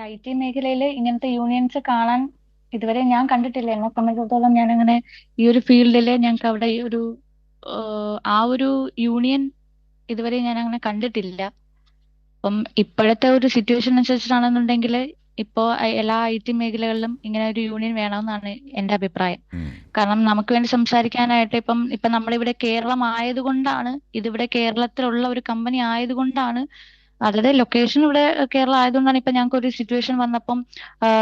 IT മേഖലയിൽ ഇങ്ങനത്തെ unions കാണാൻ ഇതുവരെ ഞാൻ കണ്ടിട്ടില്ല. എന്നെ സംബന്ധിച്ചിടത്തോളം ഞാൻ അങ്ങനെ ഈ ഒരു ഫീൽഡില് ഞങ്ങൾക്ക് അവിടെ ഈ ഒരു ആ ഒരു യൂണിയൻ ഇതുവരെ ഞാൻ അങ്ങനെ കണ്ടിട്ടില്ല. അപ്പം ഇപ്പോഴത്തെ ഒരു സിറ്റുവേഷൻ അനുസരിച്ചിട്ടാണെന്നുണ്ടെങ്കിൽ ഇപ്പോ എല്ലാ IT മേഖലകളിലും ഇങ്ങനെ ഒരു യൂണിയൻ വേണമെന്നാണ് എന്റെ അഭിപ്രായം. ഉം. കാരണം നമുക്ക് വേണ്ടി സംസാരിക്കാനായിട്ട് ഇപ്പം നമ്മളിവിടെ കേരളം ആയതുകൊണ്ടാണ്, ഇതിവിടെ കേരളത്തിലുള്ള ഒരു കമ്പനി ആയതുകൊണ്ടാണ്, അവരുടെ ലൊക്കേഷൻ ഇവിടെ കേരളം ആയതുകൊണ്ടാണ് ഇപ്പൊ ഞങ്ങൾക്ക് ഒരു സിറ്റുവേഷൻ വന്നപ്പം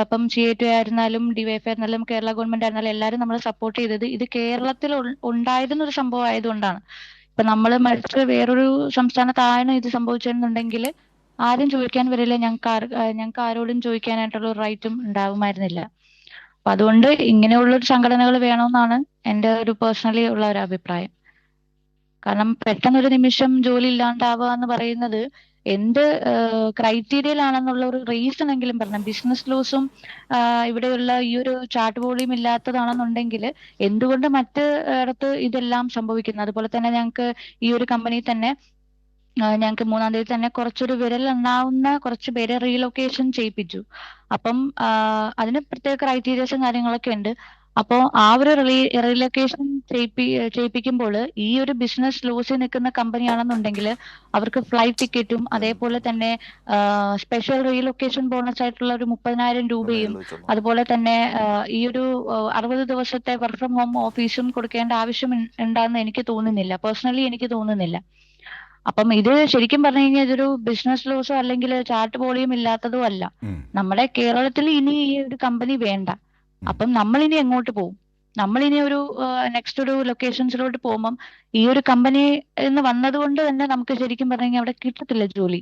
ഇപ്പം CA2 ആയിരുന്നാലും DYFI ആയിരുന്നാലും കേരള ഗവൺമെന്റ് ആയിരുന്നാലും എല്ലാവരും നമ്മളെ സപ്പോർട്ട് ചെയ്തത് ഇത് കേരളത്തിൽ ഉണ്ടായിരുന്ന ഒരു സംഭവം ആയതുകൊണ്ടാണ്. ഇപ്പൊ നമ്മൾ മറിച്ച് വേറൊരു സംസ്ഥാനത്താണ് ഇത് സംഭവിച്ചിരുന്നുണ്ടെങ്കിൽ ആരും ചോദിക്കാൻ വരില്ല, ഞങ്ങൾക്ക് ആരോടും ചോദിക്കാനായിട്ടുള്ള ഒരു റൈറ്റും ഉണ്ടാവുമായിരുന്നില്ല. അപ്പൊ അതുകൊണ്ട് ഇങ്ങനെയുള്ള ഒരു സംഘടനകൾ വേണമെന്നാണ് എന്റെ ഒരു പേഴ്സണലി ഉള്ള ഒരു അഭിപ്രായം. കാരണം പെട്ടെന്നൊരു നിമിഷം ജോലി ഇല്ലാണ്ടാവുക എന്ന് പറയുന്നത് എന്ത് ക്രൈറ്റീരിയയിലാണെന്നുള്ള ഒരു റീസൺ എങ്കിലും പറഞ്ഞാൽ ബിസിനസ് ലോസും ഇവിടെയുള്ള ഈ ഒരു ചാർട്ട് വോളിയം ഇല്ലാത്തതാണെന്നുണ്ടെങ്കിൽ എന്തുകൊണ്ട് മറ്റ് ഇടത്ത് ഇതെല്ലാം സംഭവിക്കുന്നു. അതുപോലെ തന്നെ ഞങ്ങൾക്ക് ഈ ഒരു കമ്പനി തന്നെ ഞങ്ങൾക്ക് 3-ാം തീയതി തന്നെ കുറച്ചൊരു വിരലെണ്ണാവുന്ന കുറച്ച് പേരെ റീലൊക്കേഷൻ ചെയ്യിപ്പിച്ചു. അപ്പം അതിന് പ്രത്യേക ക്രൈറ്റീരിയസും കാര്യങ്ങളൊക്കെ ഉണ്ട്. അപ്പോൾ ആ ഒരു റീലൊക്കേഷൻ ചെയ്യിപ്പിക്കുമ്പോൾ ഈ ഒരു ബിസിനസ് ലോസിൽ നിൽക്കുന്ന കമ്പനിയാണെന്നുണ്ടെങ്കിൽ അവർക്ക് ഫ്ലൈറ്റ് ടിക്കറ്റും അതേപോലെ തന്നെ സ്പെഷ്യൽ റീലൊക്കേഷൻ ബോണസ് ആയിട്ടുള്ള ഒരു 30,000 രൂപയും മേളിൽ വെച്ചോളാം. അതുപോലെ തന്നെ ഈ ഒരു 60 ദിവസത്തെ വർക്ക് ഫ്രം ഹോം ഓഫീസും കൊടുക്കേണ്ട ആവശ്യം ഉണ്ടാകുന്ന എനിക്ക് തോന്നുന്നില്ല, പേഴ്സണലി എനിക്ക് തോന്നുന്നില്ല. അപ്പം ഇത് ശരിക്കും പറഞ്ഞു കഴിഞ്ഞാൽ ഇതൊരു ബിസിനസ് ലോസോ അല്ലെങ്കിൽ ചാർട്ട് വോളിയം ഇല്ലാത്തതോ അല്ല. ഉം. നമ്മുടെ കേരളത്തിൽ ഇനി ഈ ഒരു കമ്പനി വേണ്ട. ഉം. അപ്പം നമ്മൾ ഇനി എങ്ങോട്ട് പോകും? നമ്മൾ ഇനി ഒരു നെക്സ്റ്റ് ഒരു ലൊക്കേഷൻസിലോട്ട് പോകുമ്പം ഈ ഒരു കമ്പനി എന്ന് വന്നതുകൊണ്ട് തന്നെ നമുക്ക് ശരിക്കും പറഞ്ഞു കഴിഞ്ഞാൽ അവിടെ കിട്ടത്തില്ല ജോലി.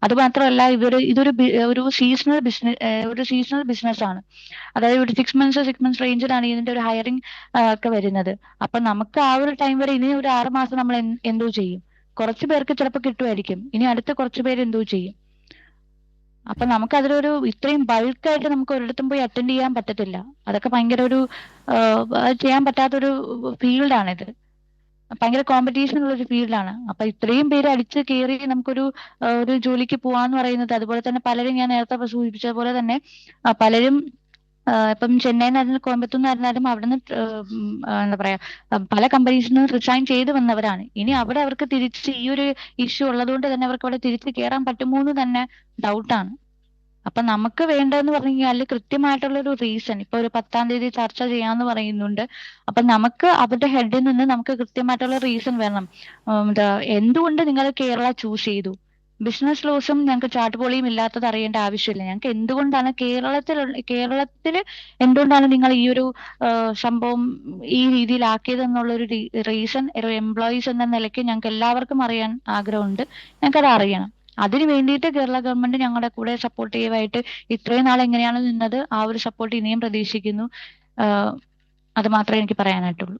അത് മാത്രമല്ല ഒരു സീസണൽ ബിസിനസ് ആണ്. അതായത് ഒരു 6 മന്ത്സ് റേഞ്ചിലാണ് ഇതിന്റെ ഒരു ഹയറിംഗ് ഒക്കെ വരുന്നത്. അപ്പൊ നമുക്ക് ആ ഒരു ടൈം വരെ ഇനി ഒരു 6 മാസം നമ്മൾ എന്തോ ചെയ്യും? കുറച്ചു പേർക്ക് ചിലപ്പോൾ കിട്ടുമായിരിക്കും, ഇനി അടുത്ത കുറച്ചു പേര് എന്തോ ചെയ്യും? അപ്പൊ നമുക്ക് അതിലൊരു ഇത്രയും ബൾക്കായിട്ട് നമുക്ക് ഒരിടത്തും പോയി അറ്റൻഡ് ചെയ്യാൻ പറ്റത്തില്ല. അതൊക്കെ ഭയങ്കര ഒരു അത് ചെയ്യാൻ പറ്റാത്തൊരു ഫീൽഡാണിത്. ഭയങ്കര കോമ്പറ്റീഷൻ ഉള്ള ഒരു ഫീൽഡാണ്. അപ്പൊ ഇത്രയും പേര് അടിച്ച് കയറി നമുക്കൊരു ഒരു ജോലിക്ക് പോവാന്ന് പറയുന്നത്, അതുപോലെ തന്നെ പലരും ഞാൻ നേരത്തെ സൂചിപ്പിച്ച പോലെ തന്നെ പലരും ഇപ്പം ചെന്നൈന്നായിരുന്നാലും കോയമ്പത്തൂർന്നായിരുന്നാലും അവിടുന്ന് എന്താ പറയാ പല കമ്പനീസിൽ നിന്ന് റിസൈൻ ചെയ്ത് വന്നവരാണ്. ഇനി അവിടെ അവർക്ക് തിരിച്ച് ഈ ഒരു ഇഷ്യൂ ഉള്ളതുകൊണ്ട് തന്നെ അവർക്ക് അവിടെ തിരിച്ച് കയറാൻ പറ്റുമോ എന്ന് തന്നെ ഡൗട്ടാണ്. അപ്പൊ നമുക്ക് വേണ്ടതെന്ന് പറഞ്ഞു കഴിഞ്ഞാൽ കൃത്യമായിട്ടുള്ള ഒരു റീസൺ. ഇപ്പൊ ഒരു 10-ാം തീയതി ചർച്ച ചെയ്യാന്ന് പറയുന്നുണ്ട്. അപ്പൊ നമുക്ക് അവരുടെ ഹെഡിൽ നിന്ന് നമുക്ക് കൃത്യമായിട്ടുള്ള റീസൺ വേണം. എന്തുകൊണ്ട് നിങ്ങൾ കേരള ചൂസ് ചെയ്തു? ബിസിനസ് ലോസും ഞങ്ങൾക്ക് ചാർട്ട് പോളിയും ഇല്ലാത്തത് അറിയേണ്ട ആവശ്യമില്ല. ഞങ്ങൾക്ക് എന്തുകൊണ്ടാണ് കേരളത്തിൽ എന്തുകൊണ്ടാണ് നിങ്ങൾ ഈ ഒരു സംഭവം ഈ രീതിയിലാക്കിയത് എന്നുള്ളൊരു റീസൺ ഒരു എംപ്ലോയീസ് എന്ന നിലയ്ക്ക് ഞങ്ങൾക്ക് എല്ലാവർക്കും അറിയാൻ ആഗ്രഹമുണ്ട്. ഞങ്ങൾക്കത് അറിയണം. അതിന് വേണ്ടിയിട്ട് കേരള ഗവൺമെന്റ് ഞങ്ങളുടെ കൂടെ സപ്പോർട്ടീവായിട്ട് ഇത്രയും നാൾ എങ്ങനെയാണ് നിന്നത് ആ ഒരു സപ്പോർട്ട് ഇനിയും പ്രതീക്ഷിക്കുന്നു. അത് മാത്രമേ എനിക്ക് പറയാനായിട്ടുള്ളൂ.